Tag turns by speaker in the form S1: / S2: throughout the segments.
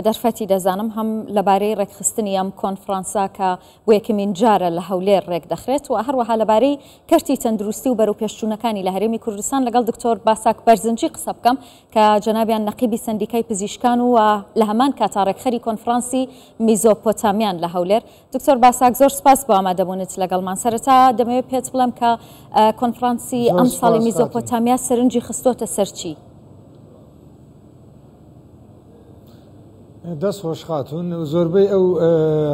S1: بە دەرفەتی دەزانم هەم لەبارەی ڕێکخستنی ئەم کۆنفرانسا کە بۆ یەکەمین جارە لە هەولێر ڕێک دەخرێت و هەروەها لەبارەی کەرتی تەندروستی و بەرەو پێشچوونەکانی لە هەرێمی کوردستان لەگەڵ دکتۆر باساک بەرزنجی قسە بکەم کە جەنابیان نەقیبی سەندیکای پزیشکان و لە هەمان کاتا ڕێکخەری کۆنفرانسی میزۆپۆتامیان لە هەولێر. دکتۆر باساک زۆر سپاس بۆ ئامادەبوونت لەگەڵمان. سەرەتا دەمەوێت پێت بڵێم کە کۆنفرانسی ئەم ساڵی میزۆپۆتامیا سەرنجی خستۆتە سەرچی؟
S2: دەست خۆشخاتون زۆربەی ئەو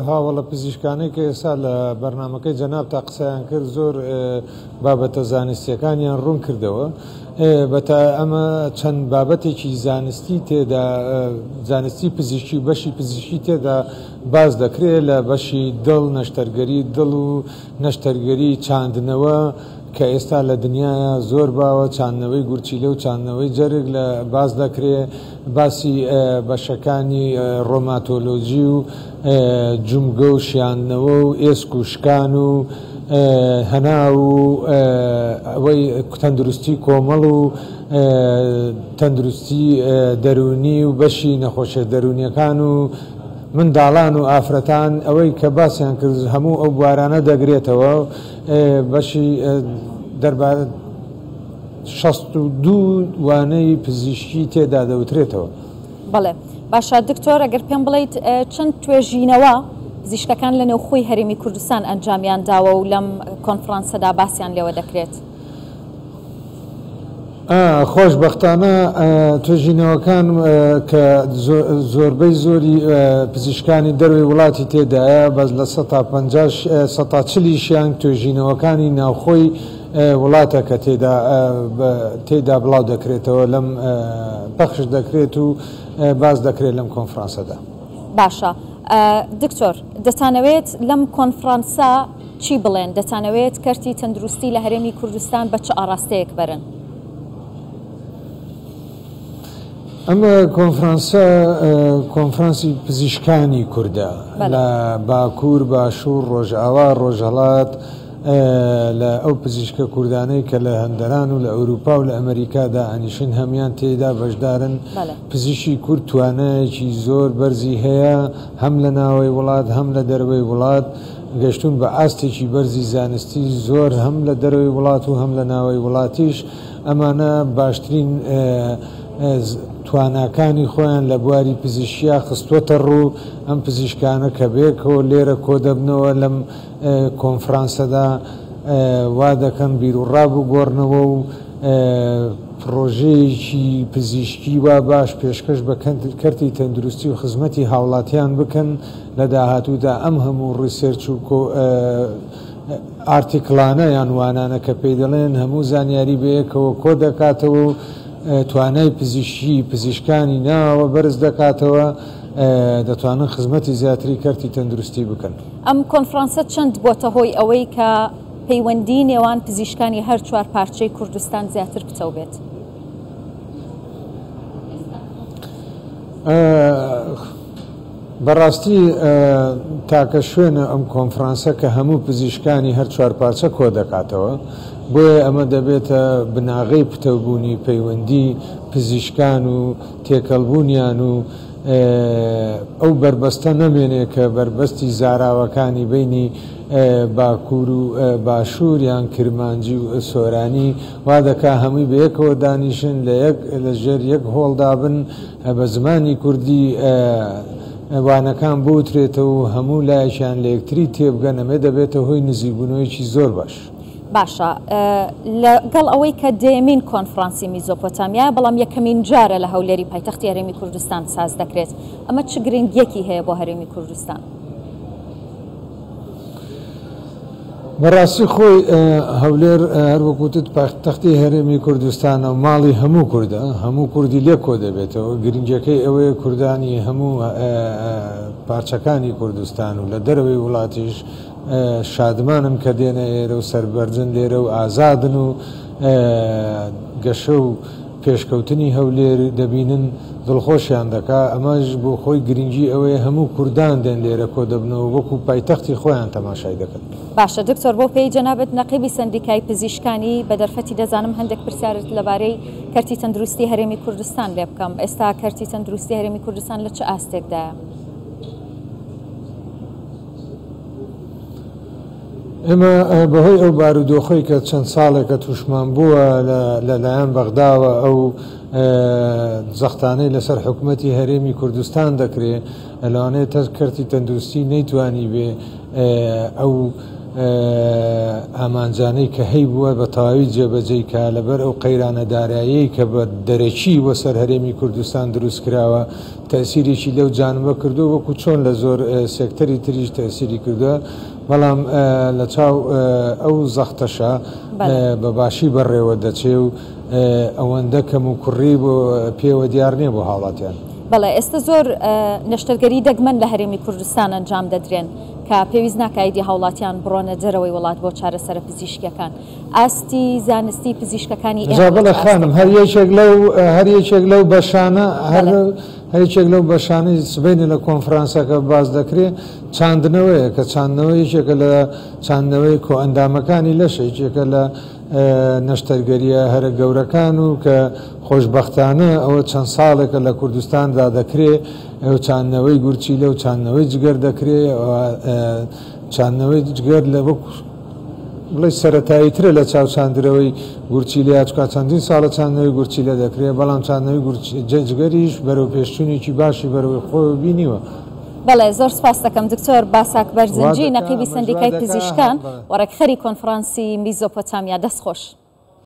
S2: هاوڵە پزیشکانەی کە ئێستا لە بەرنمەکەی جەناب تا قسەیان کرد زۆر بابەتە زانستیەکانیان ڕوون کردەوە. بەتا ئەمە چەند بابەتێکی زانستی تێدا زانستی پزیشکی و بەشی پزیشکی تێدا باز دەکرێت لە بەشی دڵ نەشتەرگەری دڵ و نەشتەرگەری چاندنەوە کە ئێستا لە دنیاە زۆر باوە چاندنەوەی گورچیلە و چاندنەوەی جەرگ لە باز دەکرێت باسی بەشەکانی ڕۆماتۆلۆژی و جومگە و شیاندنەوە و ئێسک و شکان و هەنا و ئەوەی تەندروستی کۆمەڵ و تەندروستی دەرونی و بەشی نەخۆشیە دەرونیەکان و منداڵان و ئافرەتان ئەوەی کە باسییان کرد هەموو ئەو بوارانە دەگرێتەوە بەشی دەربارەت 62 وانەی پزیشکی تێدا دەوترێتەوە.
S1: بەڵێ باشە دکتۆر ئەگەر پێم بڵیت چەند توێژینەوە پزیشکەکان لە نێوخۆی هەرێمی کوردستان ئەنجامیان داوە و لەم کۆنفرانسەدا باسییان لێوە دەکرێت؟
S2: خۆشبەختانە توێژینەوەکان کە زۆربەی زۆری پزیشکانی دەروی وڵاتی تێدایە بەس لە 140 توێژینەوەکانی ناوخۆی وڵاتە کە تێدا بڵاو دەکرێتەوە لەم پەخش دەکرێت و باز دەکرێت لەم کۆنفرانسەدا.
S1: باشە دکتۆر دەتانەوێت لەم کۆنفرانسا چی بڵێن؟ دەتانەوێت کەرتی تەندروستی لە هەرێمی کوردستان بە چه ئاراستەیەک بەرن؟
S2: ئەمە کۆنفرانسی پزیشکانی کووردە لە باکوور باشوور ڕۆژئاوا ڕۆژهەڵات لە ئەو پزیشکە کوردانەی کە لە هەندەران و لە ئەوروپا و لە ئەمریکادا ئەنیشن هەمان تێدا بەشدارن. پزیشکی کورد توانایەکی زۆر بەرزی هەیە هەم لە ناوەی وڵات هەم لە دەروەی وڵات گەشتون بە ئاستێکی بەرزی زانستی زۆر هەم لە دەروەی وڵات و هەم لە ناوەی وڵاتیش ئەمانە باشترین تواناکانی خۆیان لە بواری پزیشکیا خستوەتە ڕوو. ئەم پزیشکانە کە بێکەوە لێرە کۆ دەبنەوە لەم کۆنفرانسەدا وا دەکەن بیرروڕاب و گۆڕنەوە و پرۆژەیەکی پزیشکی وا باش پێشکەش بە کەرتی تەندروستی و خزمەتی هاوڵاتیان بکەن لە داهاتوودا ئەم هەموو ڕیسێرچ و ئارتیکلانە یان وانانە کە پێی دەڵێن هەموو زانیاری بەیەکەوە کۆ دەکاتەوە و توانای پزیشکانی ناوە بەرز دەکاتەوە دەتوانن خزمەتی زیاتری کەرتی تەندروستی بکەن.
S1: ئەم کۆنفرانسە چەند بۆتە هۆی ئەوەی کە پەیوەندی نێوان پزیشکانی هەر چوار پارچەی کوردستان زیاتر بچەو بێت؟
S2: بەڕاستی تاکە شوێنە ئەم کۆنفرانسە کە هەموو پزیشکانی هەر چوار پارچە کۆ دەکاتەوە بۆیە ئەمە دەبێتە بناغی پتەوبوونی پەیوەندی پزیشکان و تێکەڵبوونیان و ئەو بربەستە نەمێنێ کە بربەستی زاراوەکانی بینی باکوور و باشوور یان کرمانجی و سۆرانی وا دەکا هەمووی بەیەکەوە دانیشن لە ژێر یەک هۆڵدابن بە زمانی کوردی وانەکان بوترێتەوە و هەموو لایەکیان لە یەکتری تێبگەن ئەمە دەبێتە هۆی نزیکبوونەوەیکی زۆر باش.
S1: باشە لەگەڵ ئەوەی کە دێمین کۆنفرانسی میزۆپۆتامیا بەڵام یەکەمین جارە لە هەولێری پایتەختی هەرێمی کوردستان ساز دەکرێت ئەمە چ گرنگیەکی هەیە بۆ هەرێمی کوردستان؟
S2: بەڕاستی خۆی هەولێر هەروەکوتت پایتەختی هەرێمی کوردستانە و ماڵی هەموو کووردە هەموو کوردی لێ کۆ دەبێتەوە. گرنگەکەی ئەوەیە کوردانی هەموو پارچەکانی کوردستان و لە دەروەی وڵاتیش شادمانم کە دێنە ئێرە و سەربەرجن لێرە و ئازادن و گەشە و پێشکەوتنی هەولێر دەبینن دڵخۆشیان دەکا ئەمەش بۆ خۆی گرنگی ئەوەیە هەموو کوردان دێن لێرە کۆ دەبنەوە وەکو پایتەختی خۆیان تەماشای دەکەن.
S1: باشە دکتۆر بۆ پێی جەنابەت نەقیبی سندیکای پزیشکانی بە دەرفەتی دەزانم هەندێک پرسیارت لەبارەی کەرتی تەندروستی هەرێمی کوردستان لێ بکەم. ئێستا کەرتی تەندروستی هەرێمی کوردستان لە چه ئاستێکدایە؟
S2: ئێمە بەهۆی ئەو بارودۆخەی کە چەند ساڵێکە تووشمان بووە لەلایەن بەغداوە ئەو زەختانەی لەسەر حکوومەتی هەرێمی کوردستان دەکرێت لەوانەیە کەرتی تەندروستی نەیتوانی بێ ئەو ئامانجانەی کە هەی بووە بە تەواوی جێبەجێی کا لەبەر ئەو قەیرانە داراییەی کە بە دەرەکی وە سەر هەرێمی کوردستان دروست کراوە تەسیرێکی لەو جانبە کردو وەکو چۆن لە زۆر سێکتەری تریش تەسیری کردووە بەڵام لە چاو ئەو زەختەشە بە باشی بەڕێوە دەچێ و ئەوەندە کەم و کوڕی بۆ پێوە دیار نییە بۆ حاڵاتیان.
S1: بەڵێ ئێستا زۆر نەشتەرگەری دەگمەن لە هەرێمی کوردستان ئەنجام دەدرێن کە پێویست ناکایدی هاوڵاتیان بڕۆنە جەرەوەی وڵات بۆ چارەسەرە پزیشکەکان. ئاستی زانستی پزیشکەکانی
S2: بەڵێ خانم هەر یەکێک لەو بەشانە هەرێکێک لەو بەشانەی سبەینە لە کۆنفرانسەکە باز دەکرێت چاندنەوەیە کە چاندنەوەی یەکێکە لە چاندنەوەی کۆ ئەندامەکانی لەشە یەکێکە لە نەشتەرگەریە هەرە گەورەکان و کە خۆشببختانە ئەوە چەند ساڵێکە لە کوردستاندا دەکرێت ئەو چاندنەوەی گورچیلە و چاندنەوەی جگەر دەکرێت چاندنەوەی جگەر لە بڵێ سەرەتاییترە لە چاوچاندرەوەی گورچیلە چکە چەندین ساڵە چاندنەوەی گورچیلە دەکرێت بەڵام چاندنەوەی جگەریش بەرەو پێشچوونێکی باشی بەرەوەی خۆ بینیوە.
S1: بەڵێ زۆر سپاس دەکەم دکتۆر باساک بەرزنجی نەقیبی سندیکای پزیشکان وەڕێکخەری کۆنفرانسی میزۆپۆتامیا دەستخۆش.